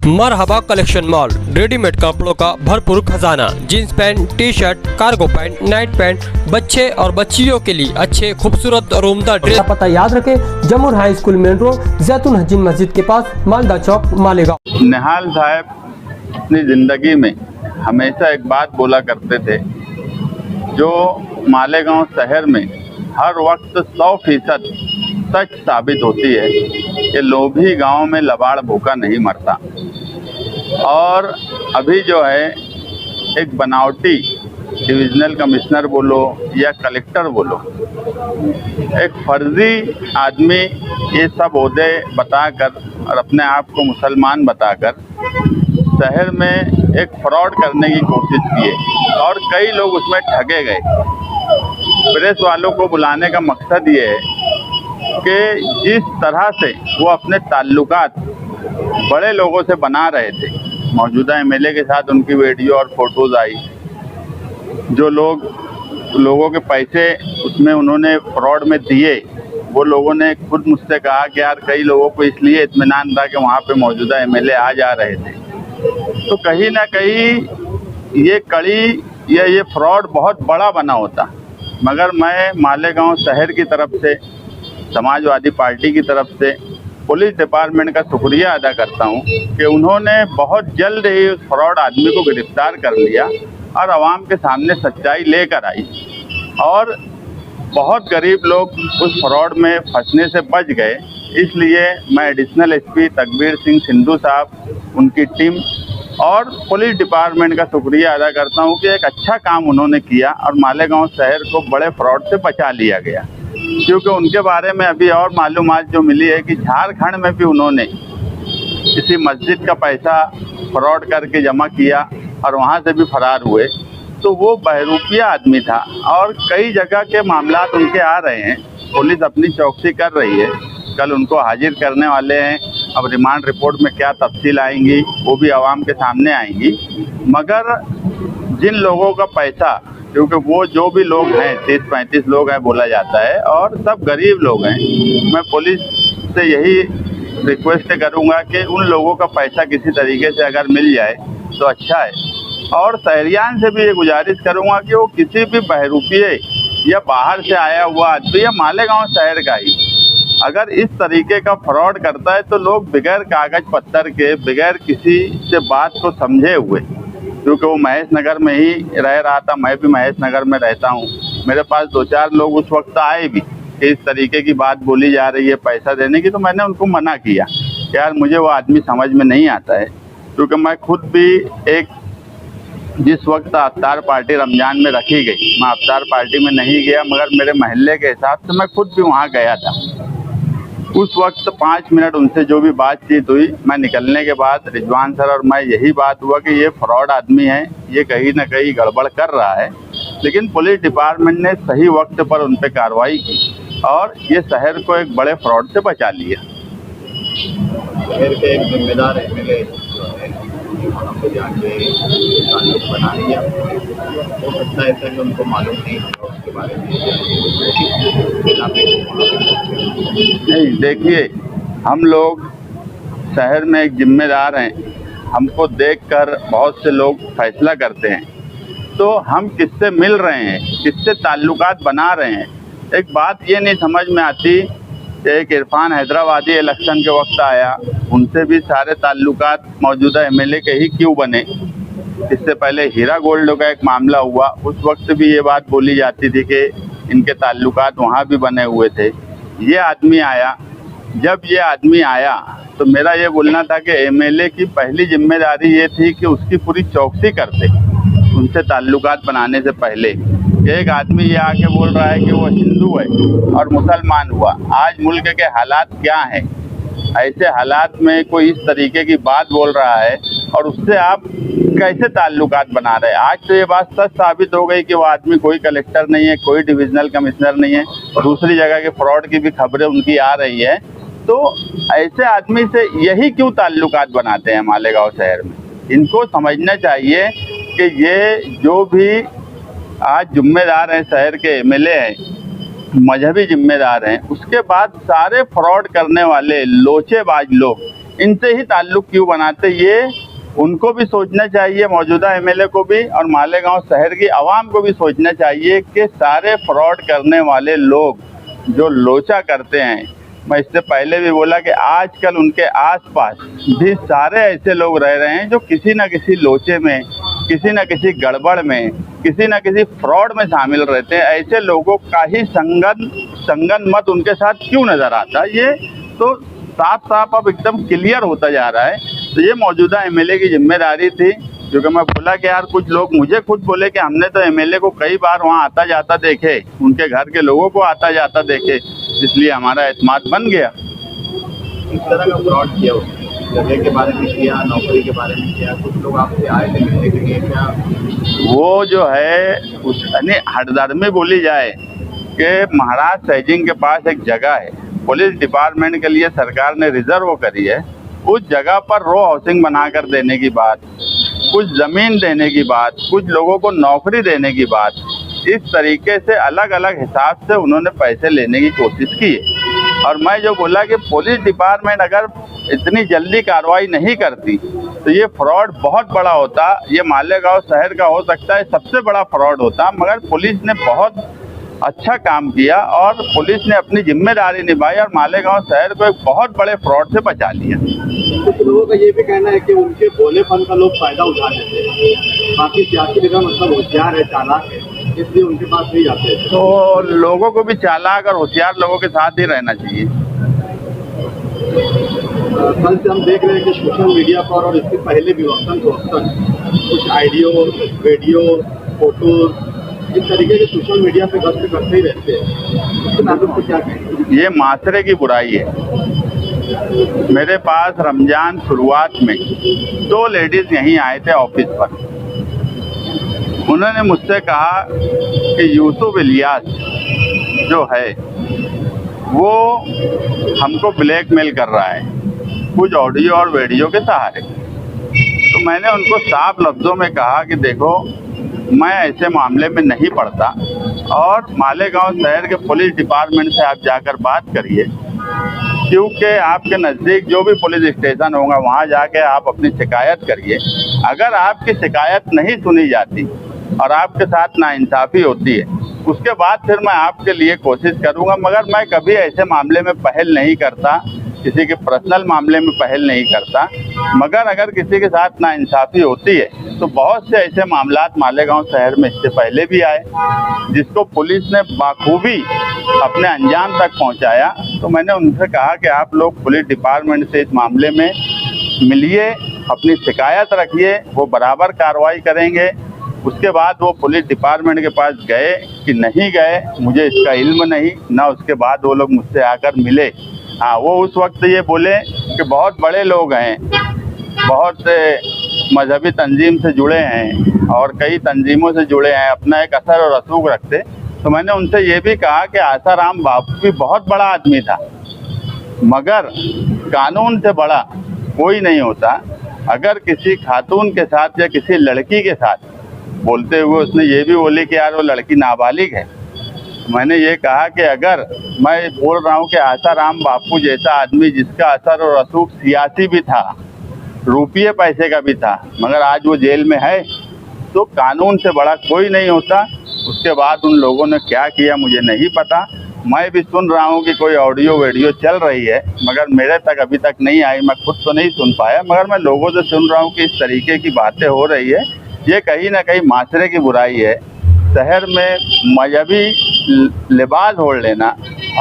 मरहबा collection mall, readymade कपड़ों का भरपूर खजाना, jeans pant, T shirt, cargo pant, night pant, बच्चे और बच्चियों के लिए अच्छे खूबसूरत और उम्दा ड्रेस। पता याद रखें, जमुर हाई स्कूल मेन रोड, जैतून हजीन मस्जिद के पास, मालदा चौक, मालेगांव। निहाल साहब अपनी जिंदगी में हमेशा एक बात बोला करते थे जो मालेगांव शहर में हर वक्त 100% सच साबित होती है कि लोभी गांव में लबाड़ भूखा नहीं मरता। और अभी जो है एक बनावटी डिविजनल कमिश्नर बोलो या कलेक्टर बोलो, एक फर्जी आदमी ये सब ओहदे बताकर और अपने आप को मुसलमान बताकर शहर में एक फ्रॉड करने की कोशिश की है और कई लोग उसमें ठगे गए। प्रेस वालों को बुलाने का मकसद ये है कि जिस तरह से वो अपने ताल्लुकात बड़े लोगों से बना रहे थे, मौजूदा एमएलए के साथ उनकी वीडियो और फोटोज आई, जो लोगों के पैसे उसमें उन्होंने फ्रॉड में दिए, वो लोगों ने खुद मुझसे कहा कि यार कई लोगों को इसलिए इत्मीनान था कि वहाँ पे मौजूदा एमएलए आ जा रहे थे। तो कहीं ना कहीं ये कड़ी या ये फ्रॉड बहुत बड़ा बना होता। मगर मैं मालेगांव शहर की तरफ से, समाजवादी पार्टी की तरफ से पुलिस डिपार्टमेंट का शुक्रिया अदा करता हूं कि उन्होंने बहुत जल्द ही उस फ्रॉड आदमी को गिरफ्तार कर लिया और आवाम के सामने सच्चाई लेकर आई और बहुत गरीब लोग उस फ्रॉड में फंसने से बच गए। इसलिए मैं एडिशनल एसपी तकबीर सिंह सिंधु साहब, उनकी टीम और पुलिस डिपार्टमेंट का शुक्रिया अदा करता हूं कि एक अच्छा काम उन्होंने किया और मालेगांव शहर को बड़े फ्रॉड से बचा लिया गया। क्योंकि उनके बारे में अभी और मालूमात जो मिली है कि झारखंड में भी उन्होंने किसी मस्जिद का पैसा फ्रॉड करके जमा किया और वहां से भी फरार हुए। तो वो बहरूपिया आदमी था और कई जगह के मामलात उनके आ रहे हैं। पुलिस अपनी चौकसी कर रही है, कल उनको हाजिर करने वाले हैं। अब रिमांड रिपोर्ट में क्या तफसील आएंगी वो भी आवाम के सामने आएंगी। मगर जिन लोगों का पैसा, क्योंकि वो जो भी लोग हैं 30-35 लोग हैं बोला जाता है और सब गरीब लोग हैं, मैं पुलिस से यही रिक्वेस्ट करूंगा कि उन लोगों का पैसा किसी तरीके से अगर मिल जाए तो अच्छा है। और शहरियान से भी ये गुजारिश करूंगा कि वो किसी भी बहरूपिये या बाहर से आया हुआ आदमी या मालेगांव शहर का ही अगर इस तरीके का फ्रॉड करता है तो लोग बगैर कागज पत्तर के, बगैर किसी से बात को समझे हुए, क्योंकि वो महेश नगर में ही रह रहा था, मैं भी महेश नगर में रहता हूँ, मेरे पास 2-4 लोग उस वक्त आए भी कि इस तरीके की बात बोली जा रही है पैसा देने की। तो मैंने उनको मना किया यार मुझे वो आदमी समझ में नहीं आता है, क्योंकि मैं खुद भी एक जिस वक्त अफ्तार पार्टी रमज़ान में रखी गई, मैं अफ्तार पार्टी में नहीं गया मगर मेरे महल्ले के हिसाब से मैं खुद भी वहाँ गया था। उस वक्त 5 मिनट उनसे जो भी बातचीत हुई, मैं निकलने के बाद रिजवान सर और मैं यही बात हुआ कि ये फ्रॉड आदमी है, ये कहीं ना कहीं गड़बड़ कर रहा है। लेकिन पुलिस डिपार्टमेंट ने सही वक्त पर उन पर कार्रवाई की और ये शहर को एक बड़े फ्रॉड से बचा लिया। शहर के एक जिम्मेदार एमएलए आपको जाके ताल्लुक बना लिया, हो सकता है ऐसा कि उनको मालूम नहीं होगा उसके बारे में। नहीं, देखिए हम लोग शहर में एक जिम्मेदार हैं, हमको देखकर बहुत से लोग फैसला करते हैं। तो हम किससे मिल रहे हैं, किससे ताल्लुकात बना रहे हैं, एक बात ये नहीं समझ में आती कि एक इरफान हैदराबादी इलेक्शन के वक्त आया, उनसे भी सारे ताल्लुकात मौजूदा एमएलए के ही क्यों बने। इससे पहले हीरा गोल्ड का एक मामला हुआ, उस वक्त भी ये बात बोली जाती थी कि इनके ताल्लुकात वहाँ भी बने हुए थे। ये आदमी आया, जब ये आदमी आया तो मेरा ये बोलना था कि एमएलए की पहली जिम्मेदारी ये थी कि उसकी पूरी चौकसी करते उनसे ताल्लुकात बनाने से पहले। एक आदमी ये आके बोल रहा है कि वो हिंदू है और मुसलमान हुआ। आज मुल्क के हालात क्या हैं, ऐसे हालात में कोई इस तरीके की बात बोल रहा है और उससे आप कैसे ताल्लुकात बना रहे हैं। आज तो ये बात सच साबित हो गई कि वो आदमी कोई कलेक्टर नहीं है, कोई डिविजनल कमिश्नर नहीं है, दूसरी जगह के फ्रॉड की भी खबरें उनकी आ रही है। तो ऐसे आदमी से यही क्यों ताल्लुकात बनाते हैं मालेगांव शहर में। इनको समझना चाहिए कि ये जो भी आज जिम्मेदार हैं, शहर के एमएलए हैं, मजहबी जिम्मेदार हैं, उसके बाद सारे फ्रॉड करने वाले लोचेबाज लोग इनसे ही ताल्लुक क्यों बनाते, ये उनको भी सोचना चाहिए, मौजूदा एमएलए को भी, और मालेगांव शहर की आवाम को भी सोचना चाहिए कि सारे फ्रॉड करने वाले लोग जो लोचा करते हैं, मैं इससे पहले भी बोला कि आजकल उनके आसपास भी सारे ऐसे लोग रह रहे हैं जो किसी न किसी लोचे में, किसी न किसी गड़बड़ में, किसी न किसी फ्रॉड में शामिल रहते हैं। ऐसे लोगों का ही संगन मत उनके साथ क्यों नज़र आता, ये तो साफ साफ अब एकदम क्लियर होता जा रहा है। तो ये मौजूदा एमएलए की जिम्मेदारी थी, क्योंकि मैं बोला कि यार कुछ लोग मुझे खुद बोले कि हमने तो एमएलए को कई बार वहाँ आता जाता देखे, उनके घर के लोगों को आता जाता देखे, इसलिए हमारा एतमाद बन गया। इस तरह का फ्रॉड किया उसने, जगह के बारे में किया, नौकरी के बारे में किया, कुछ लोग आपसे आए थे मिलने के लिए, क्या वो जो है उस हठधर्मी बोली जाए कि महाराज सैजिंग के पास एक जगह है, पुलिस डिपार्टमेंट के लिए सरकार ने रिजर्व करी है, उस जगह पर रो हाउसिंग बनाकर देने की बात, कुछ ज़मीन देने की बात, कुछ लोगों को नौकरी देने की बात, इस तरीके से अलग अलग हिसाब से उन्होंने पैसे लेने की कोशिश की है। और मैं जो बोला कि पुलिस डिपार्टमेंट अगर इतनी जल्दी कार्रवाई नहीं करती तो ये फ्रॉड बहुत बड़ा होता, ये मालेगांव शहर का हो सकता है सबसे बड़ा फ्रॉड होता, मगर पुलिस ने बहुत अच्छा काम किया और पुलिस ने अपनी जिम्मेदारी निभाई और मालेगांव शहर को एक बहुत बड़े फ्रॉड से बचा लिया। कुछ लोगों का ये भी कहना है कि उनके भोलेपन का लोग फायदा उठा लेते हैं, बाकी सियासी जगह मतलब होशियार है, चालाक है, इसलिए उनके पास नहीं जाते हैं। तो लोगों को भी चालाक और होशियार लोगों के साथ ही रहना चाहिए। कल से हम देख रहे हैं कि सोशल मीडिया पर और इससे पहले भी वक्तन कुछ आइडियो, वीडियो, फोटो इस तरीके के सोशल मीडिया पे गश्त करते ही रहते हैं, इसके नाम को क्या कहेंगे? ये माशरे की बुराई है। मेरे पास रमजान शुरुआत में 2 लेडीज यहीं आए थे ऑफिस पर, उन्होंने मुझसे कहा कि यूसुफ इलियास जो है वो हमको ब्लैकमेल कर रहा है कुछ ऑडियो और वीडियो के सहारे। तो मैंने उनको साफ लफ्ज़ों में कहा कि देखो मैं ऐसे मामले में नहीं पड़ता और मालेगांव शहर के पुलिस डिपार्टमेंट से आप जाकर बात करिए, क्योंकि आपके नज़दीक जो भी पुलिस स्टेशन होगा वहाँ जाके आप अपनी शिकायत करिए। अगर आपकी शिकायत नहीं सुनी जाती और आपके साथ नाइंसाफ़ी होती है उसके बाद फिर मैं आपके लिए कोशिश करूँगा, मगर मैं कभी ऐसे मामले में पहल नहीं करता, किसी के पर्सनल मामले में पहल नहीं करता। मगर अगर किसी के साथ नाइंसाफ़ी होती है तो बहुत से ऐसे मामलात मालेगांव शहर में इससे पहले भी आए जिसको पुलिस ने बाखूबी अपने अंजाम तक पहुंचाया। तो मैंने उनसे कहा कि आप लोग पुलिस डिपार्टमेंट से इस मामले में मिलिए, अपनी शिकायत रखिए, वो बराबर कार्रवाई करेंगे। उसके बाद वो पुलिस डिपार्टमेंट के पास गए कि नहीं गए मुझे इसका इल्म नहीं, ना उसके बाद वो लोग मुझसे आकर मिले। हाँ, वो उस वक्त ये बोले कि बहुत बड़े लोग हैं, बहुत मजहबी तंजीम से जुड़े हैं और कई तंजीमों से जुड़े हैं, अपना एक असर और रसूख रखते। तो मैंने उनसे ये भी कहा कि आसाराम बापू भी बहुत बड़ा आदमी था, मगर कानून से बड़ा कोई नहीं होता। अगर किसी खातून के साथ या किसी लड़की के साथ बोलते हुए उसने ये भी बोली कि यार वो लड़की नाबालिग है, मैंने ये कहा कि अगर मैं बोल रहा हूँ कि आसाराम बापू जैसा आदमी जिसका असर और रसूख सियासी भी था, रुपये पैसे का भी था, मगर आज वो जेल में है, तो कानून से बड़ा कोई नहीं होता। उसके बाद उन लोगों ने क्या किया मुझे नहीं पता। मैं भी सुन रहा हूँ कि कोई ऑडियो वीडियो चल रही है, मगर मेरे तक अभी तक नहीं आई, मैं खुद तो नहीं सुन पाया, मगर मैं लोगों से सुन रहा हूँ कि इस तरीके की बातें हो रही है। ये कहीं ना कहीं माशरे की बुराई है। शहर में मजहबी लिबास ओढ़ लेना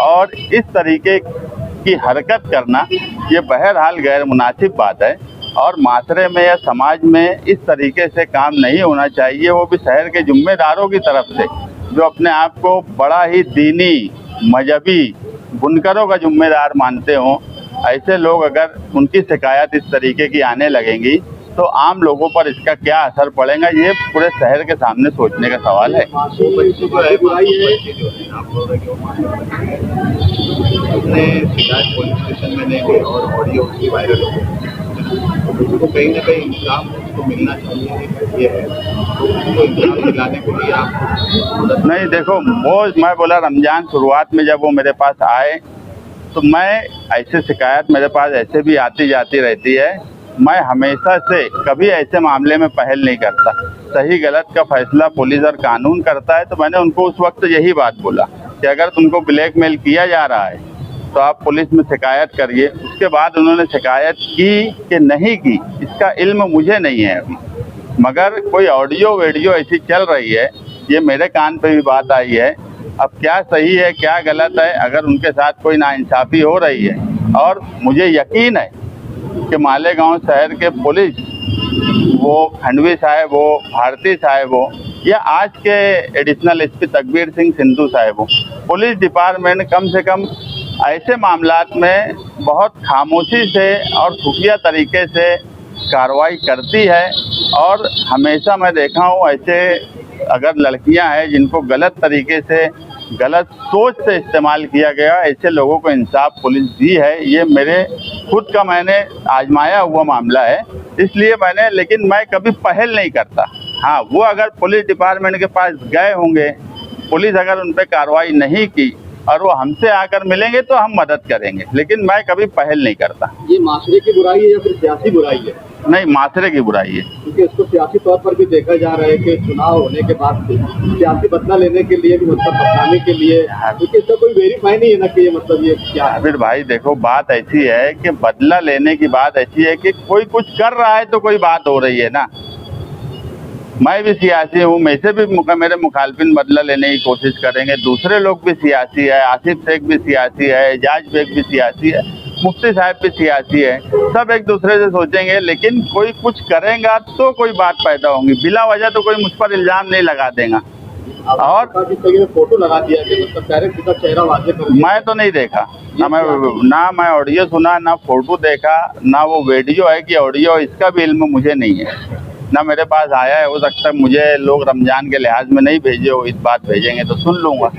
और इस तरीके की हरकत करना ये बहरहाल गैर मुनासिब बात है और माशरे में या समाज में इस तरीके से काम नहीं होना चाहिए, वो भी शहर के जिम्मेदारों की तरफ से जो अपने आप को बड़ा ही दीनी मजहबी बुनकरों का जिम्मेदार मानते हों। ऐसे लोग अगर उनकी शिकायत इस तरीके की आने लगेंगी तो आम लोगों पर इसका क्या असर पड़ेगा, ये पूरे शहर के सामने सोचने का सवाल है। पुलिस स्टेशन में नहीं गए और ऑडियो वायरल हो गई, उसको कहीं ना कहीं इंसाफ उसको मिलना चाहिए, ये है तो उसको इंसाफ दिलाने के लिए आप नहीं। देखो वो मैं बोला रमज़ान शुरुआत में जब वो मेरे पास आए तो मैं ऐसे शिकायत मेरे पास ऐसे भी आती जाती रहती है। मैं हमेशा से कभी ऐसे मामले में पहल नहीं करता। सही गलत का फैसला पुलिस और कानून करता है। तो मैंने उनको उस वक्त यही बात बोला कि अगर तुमको ब्लैकमेल किया जा रहा है तो आप पुलिस में शिकायत करिए। उसके बाद उन्होंने शिकायत की कि नहीं की, इसका इल्म मुझे नहीं है अभी, मगर कोई ऑडियो वीडियो ऐसी चल रही है, ये मेरे कान पे भी बात आई है। अब क्या सही है क्या गलत है, अगर उनके साथ कोई नाइंसाफ़ी हो रही है, और मुझे यकीन है कि मालेगांव शहर के पुलिस, वो खंडवी साहब हो, भारती साहब हो, या आज के एडिशनल एसपी तकबीर सिंह सिंधु साहब हो, पुलिस डिपार्टमेंट कम से कम ऐसे मामलात में बहुत खामोशी से और खुफिया तरीके से कार्रवाई करती है। और हमेशा मैं देखा हूँ ऐसे अगर लड़कियां हैं जिनको गलत तरीके से, गलत सोच से इस्तेमाल किया गया, ऐसे लोगों को इंसाफ पुलिस दी है। ये मेरे खुद का मैंने आजमाया हुआ मामला है, इसलिए मैंने, लेकिन मैं कभी पहल नहीं करता। हाँ, वो अगर पुलिस डिपार्टमेंट के पास गए होंगे, पुलिस अगर उन पर कार्रवाई नहीं की और वो हमसे आकर मिलेंगे तो हम मदद करेंगे, लेकिन मैं कभी पहल नहीं करता। ये माशरे की बुराई है या फिर सियासी बुराई है? नहीं, माशरे की बुराई है। क्योंकि इसको सियासी तौर पर भी देखा जा रहा है कि चुनाव होने के बाद सियासी बदला लेने के लिए भी, मतलब बदलाने के लिए, क्योंकि इसका कोई वेरीफाई नहीं है ना कि ये मतलब ये क्या है। फिर भाई देखो, बात ऐसी है कि बदला लेने की बात ऐसी है कि कोई कुछ कर रहा है तो कोई बात हो रही है ना। मैं भी सियासी हूँ, मैं से भी मेरे मुखालफिन बदला लेने की कोशिश करेंगे, दूसरे लोग भी सियासी है, आसिफ शेख भी सियासी है, एजाज बेग भी सियासी है, मुफ्ती साहब भी सियासी है, सब एक दूसरे से सोचेंगे, लेकिन कोई कुछ करेगा तो कोई बात पैदा होगी। बिला वजह तो कोई मुझ पर इल्ज़ाम नहीं लगा देगा। और फोटो लगा दिया कि मतलब डायरेक्ट इसका चेहरा वाजे कर दिया। मैं तो नहीं देखा, ना मैं ऑडियो सुना, ना फोटो देखा, ना वो वीडियो है कि ऑडियो, इसका भी इल्म मुझे नहीं है, ना मेरे पास आया है। हो सकता है मुझे लोग रमजान के लिहाज में नहीं भेजे हो, इस बात भेजेंगे तो सुन लूँगा।